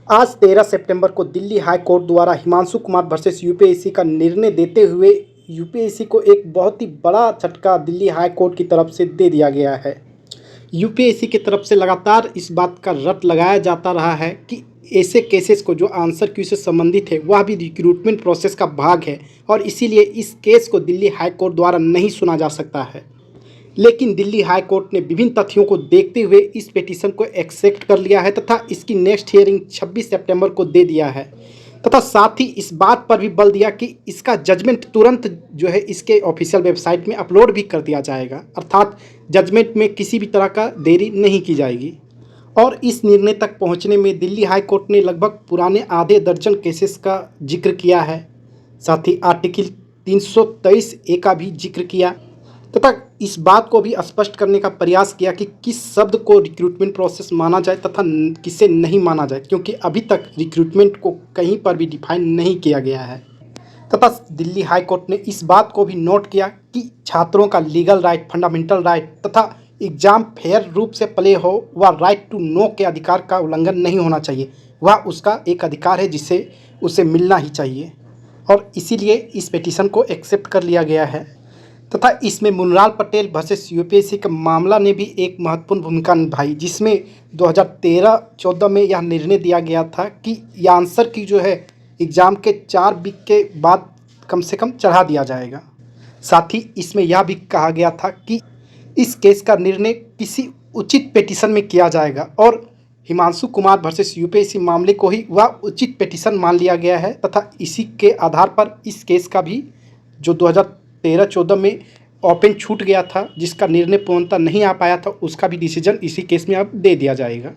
आज 13 सितंबर को Delhi high court द्वारा हिमांशु कुमार वर्सेस यूपीएससी का निर्णय देते हुए यूपीएससी को एक बहुत ही बड़ा झटका दिल्ली हाई कोर्ट की तरफ से दे दिया गया है। यूपीएससी की तरफ से लगातार इस बात का रट लगाया जाता रहा है कि ऐसे केसेस को जो आंसर क्यू से संबंधित है वह भी रिक्रूटमेंट प्रोसेस का भाग है और इसीलिए इस केस को दिल्ली हाई कोर्ट द्वारा नहीं सुना जा सकता है। लेकिन दिल्ली हाई कोर्ट ने विभिन्न तथ्यों को देखते हुए इस पिटीशन को एक्सेप्ट कर लिया है तथा इसकी नेक्स्ट हियरिंग 26 सितंबर को दे दिया है तथा साथ ही इस बात पर भी बल दिया कि इसका जजमेंट तुरंत जो है इसके ऑफिशियल वेबसाइट में अपलोड भी कर दिया जाएगा, अर्थात जजमेंट में किसी भी तरह का देरी नहीं की जाएगी। और इस निर्णय तक पहुंचने में दिल्ली हाई कोर्ट ने लगभग पुराने आधे दर्जन केसेस का जिक्र किया है, साथ ही आर्टिकल 323A का भी जिक्र किया तथा इस बात को भी स्पष्ट करने का प्रयास किया कि किस शब्द को रिक्रूटमेंट प्रोसेस माना जाए तथा किसे नहीं माना जाए, क्योंकि अभी तक रिक्रूटमेंट को कहीं पर भी डिफाइन नहीं किया गया है। तथा दिल्ली हाई कोर्ट ने इस बात को भी नोट किया कि छात्रों का लीगल राइट, फंडामेंटल राइट तथा एग्जाम फेयर रूप से प्ले हो व राइट टू नो के अधिकार का उल्लंघन नहीं होना चाहिए। वह उसका एक अधिकार है जिसे उसे मिलना ही चाहिए और इसीलिए इस पिटीशन को एक्सेप्ट कर लिया गया है। तथा इसमें मुनलाल पटेल वर्सेस यूपीएससी का मामला ने भी एक महत्वपूर्ण भूमिका निभाई, जिसमें 2013-14 में यह निर्णय दिया गया था कि यह आंसर की जो है एग्ज़ाम के 4 वीक के बाद कम से कम चढ़ा दिया जाएगा। साथ ही इसमें यह भी कहा गया था कि इस केस का निर्णय किसी उचित पिटीशन में किया जाएगा और हिमांशु कुमार वर्सेस यूपीएससी मामले को ही वह उचित पिटीशन मान लिया गया है तथा इसी के आधार पर इस केस का भी जो 2013-14 में ओपन छूट गया था, जिसका निर्णय पूर्णतः नहीं आ पाया था, उसका भी डिसीजन इसी केस में अब दे दिया जाएगा।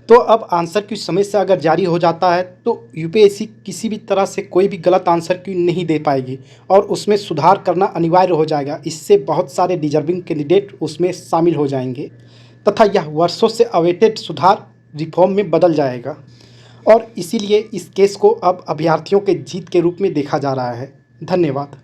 तो अब आंसर क्यू समय से अगर जारी हो जाता है तो यूपीएससी किसी भी तरह से कोई भी गलत आंसर क्यू नहीं दे पाएगी और उसमें सुधार करना अनिवार्य हो जाएगा। इससे बहुत सारे डिजर्विंग कैंडिडेट उसमें शामिल हो जाएंगे तथा यह वर्षों से अवेटेड सुधार रिफॉर्म में बदल जाएगा और इसीलिए इस केस को अब अभ्यर्थियों के जीत के रूप में देखा जा रहा है। धन्यवाद।